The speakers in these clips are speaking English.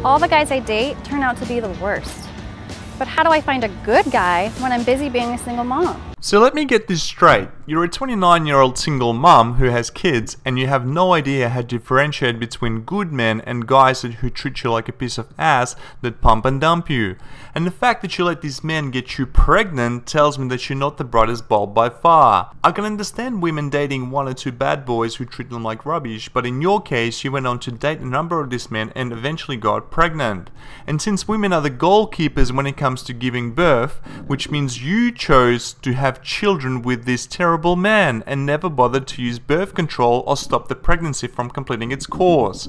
All the guys I date turn out to be the worst. But how do I find a good guy when I'm busy being a single mom? So let me get this straight. You're a 29-year-old single mum who has kids and you have no idea how to differentiate between good men and guys who treat you like a piece of ass that pump and dump you. And the fact that you let these men get you pregnant tells me that you're not the brightest bulb by far. I can understand women dating one or two bad boys who treat them like rubbish, but in your case you went on to date a number of these men and eventually got pregnant. And since women are the goalkeepers when it comes to giving birth, which means you chose to have children with this terrible man and never bothered to use birth control or stop the pregnancy from completing its course.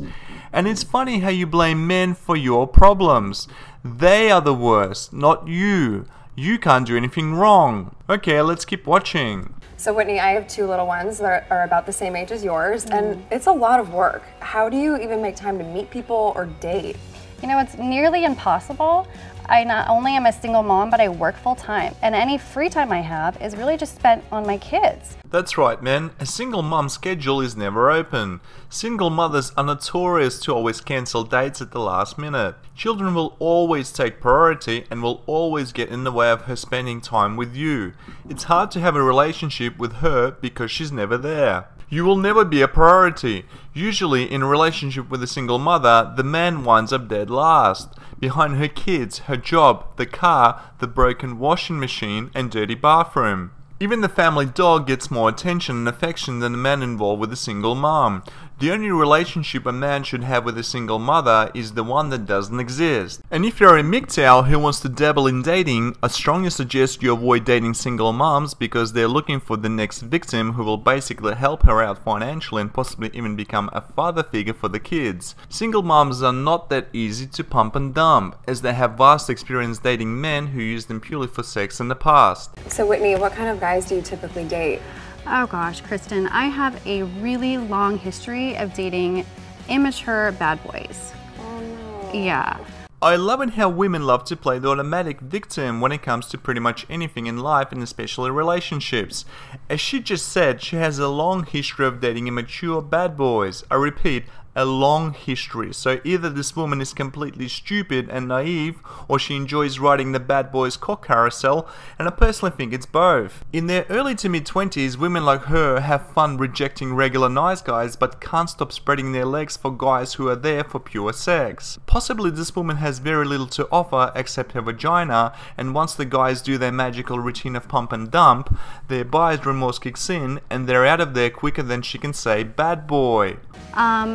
And it's funny how you blame men for your problems. They are the worst, not you. You can't do anything wrong. Okay, let's keep watching. So Whitney, I have two little ones that are about the same age as yours, and it's a lot of work. How do you even make time to meet people or date? You know, it's nearly impossible. I not only am a single mom, but I work full time, and any free time I have is really just spent on my kids. That's right, man. A single mum's schedule is never open. Single mothers are notorious to always cancel dates at the last minute. Children will always take priority and will always get in the way of her spending time with you. It's hard to have a relationship with her because she's never there. You will never be a priority. Usually, in a relationship with a single mother, the man winds up dead last, behind her kids, her job, the car, the broken washing machine, and dirty bathroom. Even the family dog gets more attention and affection than the man involved with a single mom. The only relationship a man should have with a single mother is the one that doesn't exist. And if you're a MGTOW who wants to dabble in dating, I strongly suggest you avoid dating single moms because they're looking for the next victim who will basically help her out financially and possibly even become a father figure for the kids. Single moms are not that easy to pump and dump, as they have vast experience dating men who used them purely for sex in the past. So Whitney, what kind of guys do you typically date? Oh gosh, Kristen, I have a really long history of dating immature bad boys. Oh no. Yeah. I love it how women love to play the automatic victim when it comes to pretty much anything in life and especially relationships. As she just said, she has a long history of dating immature bad boys. I repeat, a long history. So either this woman is completely stupid and naive, or she enjoys riding the bad boys cock carousel, and I personally think it's both. In their early to mid 20s, women like her have fun rejecting regular nice guys but can't stop spreading their legs for guys who are there for pure sex. Possibly this woman has very little to offer except her vagina, and once the guys do their magical routine of pump and dump, their buyer's remorse kicks in and they're out of there quicker than she can say bad boy.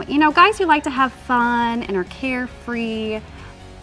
You know, guys who like to have fun and are carefree,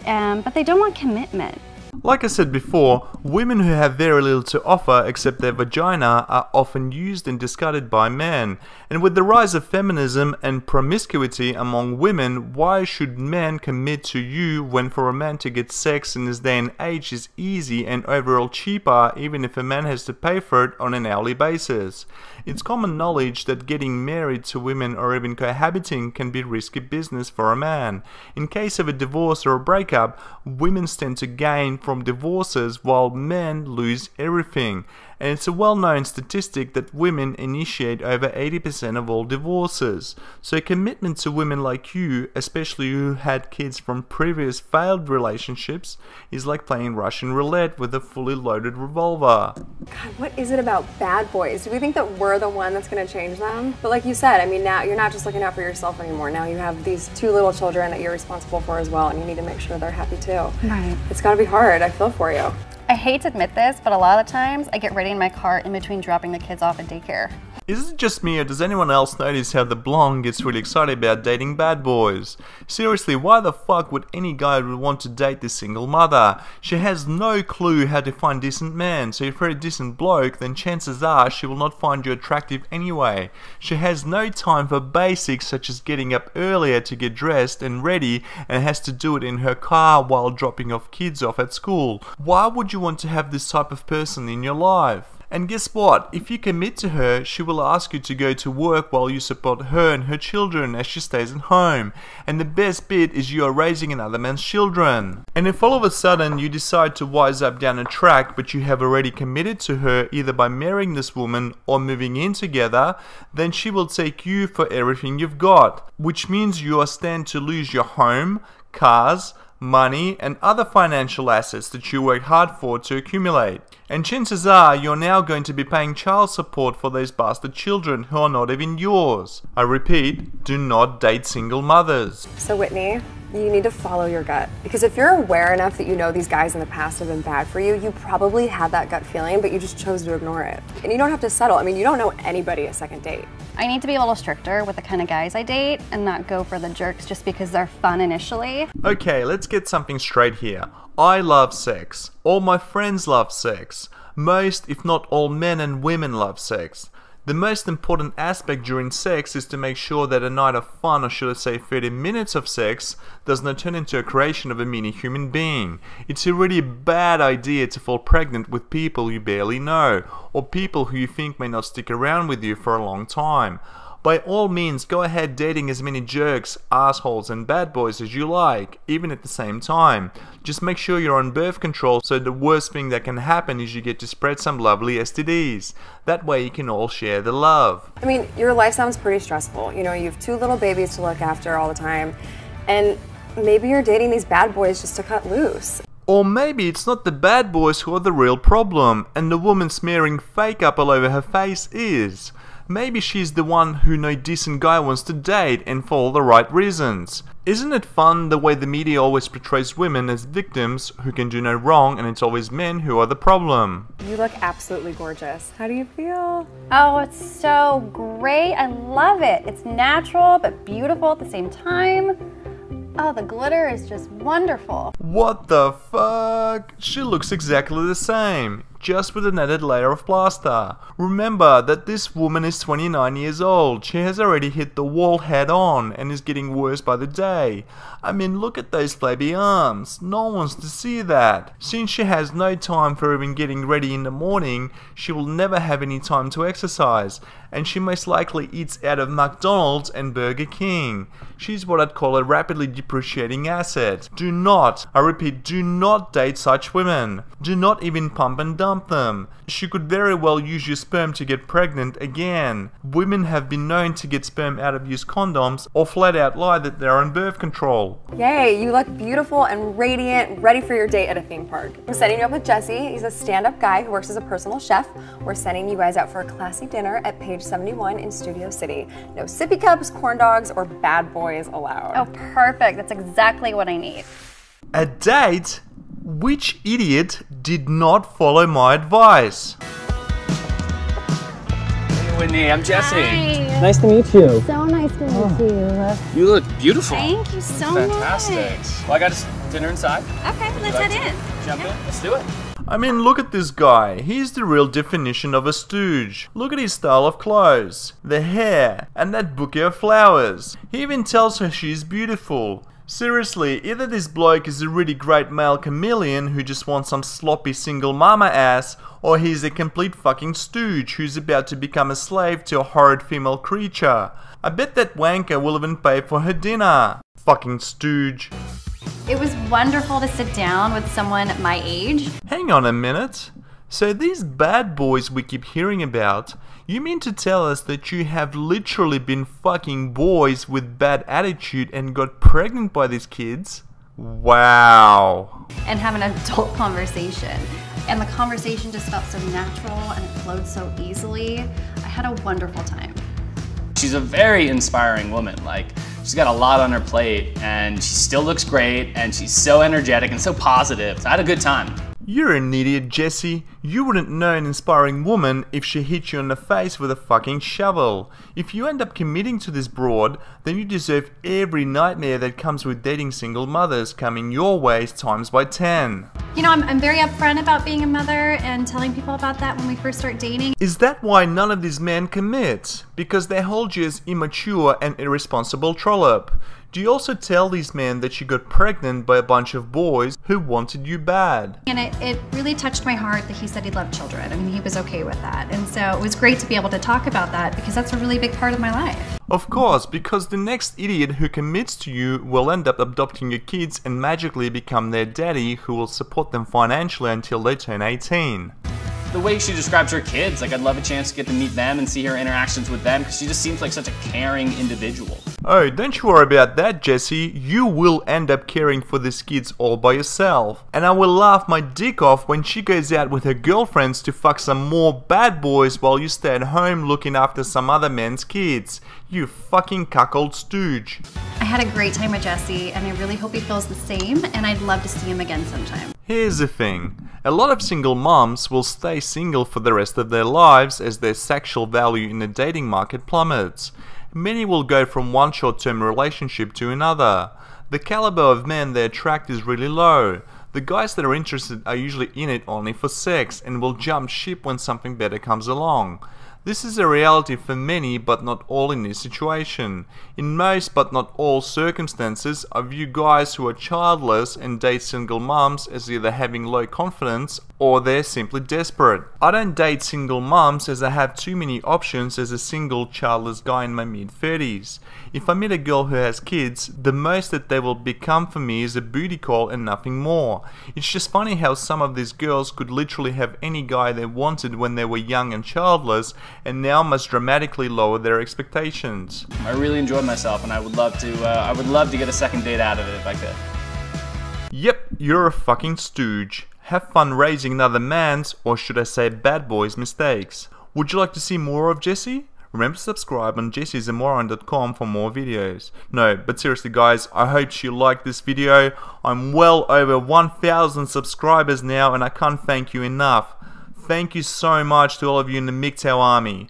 but they don't want commitment. Like I said before, women who have very little to offer except their vagina are often used and discarded by men. And with the rise of feminism and promiscuity among women, why should men commit to you when for a man to get sex in this day and age is easy and overall cheaper, even if a man has to pay for it on an hourly basis? It's common knowledge that getting married to women or even cohabiting can be risky business for a man. In case of a divorce or a breakup, women stand to gain from divorces while men lose everything. And it's a well-known statistic that women initiate over 80% of all divorces. So commitment to women like you, especially who had kids from previous failed relationships, is like playing Russian roulette with a fully loaded revolver. God, what is it about bad boys? Do we think that we're the one that's going to change them? But like you said, I mean, now you're not just looking out for yourself anymore. Now you have these two little children that you're responsible for as well, and you need to make sure they're happy too. Right. It's got to be hard. I feel for you. I hate to admit this, but a lot of the times I get ready in my car in between dropping the kids off at daycare. Is it just me or does anyone else notice how the blonde gets really excited about dating bad boys? Seriously, why the fuck would any guy would want to date this single mother? She has no clue how to find decent men, so if you're a decent bloke, then chances are she will not find you attractive anyway. She has no time for basics such as getting up earlier to get dressed and ready, and has to do it in her car while dropping off kids off at school. Why would you want to have this type of person in your life? And guess what? If you commit to her, she will ask you to go to work while you support her and her children as she stays at home. And the best bit is you are raising another man's children. And if all of a sudden you decide to wise up down a track, but you have already committed to her either by marrying this woman or moving in together, then she will take you for everything you've got, which means you are stand to lose your home, cars, money, and other financial assets that you worked hard for to accumulate. And chances are you're now going to be paying child support for those bastard children who are not even yours. I repeat, do not date single mothers. So Whitney, you need to follow your gut. Because if you're aware enough that you know these guys in the past have been bad for you, you probably had that gut feeling, but you just chose to ignore it. And you don't have to settle. I mean, you don't know anybody a second date. I need to be a little stricter with the kind of guys I date and not go for the jerks just because they're fun initially. Okay, let's get something straight here. I love sex. All my friends love sex. Most, if not all men and women love sex. The most important aspect during sex is to make sure that a night of fun, or should I say 30 minutes of sex, does not turn into a creation of a mini human being. It's a really bad idea to fall pregnant with people you barely know, or people who you think may not stick around with you for a long time. By all means, go ahead dating as many jerks, assholes and bad boys as you like, even at the same time. Just make sure you're on birth control, so the worst thing that can happen is you get to spread some lovely STDs. That way you can all share the love. I mean, your life sounds pretty stressful. You know, you have 2 little babies to look after all the time, and maybe you're dating these bad boys just to cut loose. Or maybe it's not the bad boys who are the real problem, and the woman smearing fake up all over her face is. Maybe she's the one who no decent guy wants to date and for all the right reasons. Isn't it fun the way the media always portrays women as victims who can do no wrong, and it's always men who are the problem? You look absolutely gorgeous. How do you feel? Oh, it's so great. I love it. It's natural but beautiful at the same time. Oh, the glitter is just wonderful. What the fuck? She looks exactly the same, just with an added layer of plaster. Remember that this woman is 29 years old. She has already hit the wall head on and is getting worse by the day. I mean, look at those flabby arms. No one wants to see that. Since she has no time for even getting ready in the morning, she will never have any time to exercise, and she most likely eats out of McDonald's and Burger King. She's what I'd call a rapidly depreciating asset. Do not, I repeat, do not date such women. Do not even pump and dump them. She could very well use your sperm to get pregnant again. Women have been known to get sperm out of used condoms or flat out lie that they're on birth control. Yay, you look beautiful and radiant, ready for your date at a theme park. I'm setting you up with Jesse. He's a stand-up guy who works as a personal chef. We're sending you guys out for a classy dinner at Page 71 in Studio City. No sippy cups, corn dogs, or bad boys allowed. Oh, perfect. That's exactly what I need. A date? Which idiot did not follow my advice? Hey Whitney, I'm Jesse. Hi. Nice to meet you. So nice to meet you. You look beautiful. Thank you so Fantastic. much. Well, I got us dinner inside. Okay, let's Like head to in. Jump in. Let's do it. I mean, look at this guy. He's the real definition of a stooge. Look at his style of clothes, the hair, and that bouquet of flowers. He even tells her she's beautiful. Seriously, either this bloke is a really great male chameleon who just wants some sloppy single mama ass, or he's a complete fucking stooge who's about to become a slave to a horrid female creature. I bet that wanker will even pay for her dinner. Fucking stooge. It was wonderful to sit down with someone my age. Hang on a minute. So these bad boys we keep hearing about, you mean to tell us that you have literally been fucking boys with bad attitude and got pregnant by these kids? Wow. And have an adult conversation. And the conversation just felt so natural and it flowed so easily. I had a wonderful time. She's a very inspiring woman. Like, she's got a lot on her plate and she still looks great and she's so energetic and so positive. So I had a good time. You're an idiot, Jesse. You wouldn't know an inspiring woman if she hit you in the face with a fucking shovel. If you end up committing to this broad, then you deserve every nightmare that comes with dating single mothers coming your way times by 10. You know, I'm very upfront about being a mother and telling people about that when we first start dating. Is that why none of these men commit? Because they hold you as immature and irresponsible trollop. Do you also tell these men that you got pregnant by a bunch of boys who wanted you bad? And it really touched my heart that he said he loved children. I mean, he was okay with that. And so it was great to be able to talk about that because that's a really big part of my life. Of course, because the next idiot who commits to you will end up adopting your kids and magically become their daddy who will support them financially until they turn 18. The way she describes her kids, like I'd love a chance to get to meet them and see her interactions with them because she just seems like such a caring individual. Oh, don't you worry about that, Jesse. You will end up caring for these kids all by yourself. And I will laugh my dick off when she goes out with her girlfriends to fuck some more bad boys while you stay at home looking after some other men's kids. You fucking cuckold stooge. I had a great time with Jesse, and I really hope he feels the same, and I'd love to see him again sometime. Here's the thing. A lot of single moms will stay single for the rest of their lives as their sexual value in the dating market plummets. Many will go from one short-term relationship to another. The caliber of men they attract is really low. The guys that are interested are usually in it only for sex and will jump ship when something better comes along. This is a reality for many, but not all in this situation. In most, but not all circumstances, I view guys who are childless and date single mums as either having low confidence or they're simply desperate. I don't date single mums as I have too many options as a single childless guy in my mid-30s. If I meet a girl who has kids, the most that they will become for me is a booty call and nothing more. It's just funny how some of these girls could literally have any guy they wanted when they were young and childless, and now must dramatically lower their expectations. I really enjoyed myself, and I would love to get a second date out of it if I could. Yep, you're a fucking stooge. Have fun raising another man's, or should I say bad boy's, mistakes. Would you like to see more of Jesse? Remember to subscribe on jessiesamoron.com for more videos. No, but seriously guys, I hope you liked this video. I'm well over 1,000 subscribers now and I can't thank you enough. Thank you so much to all of you in the MGTOW army.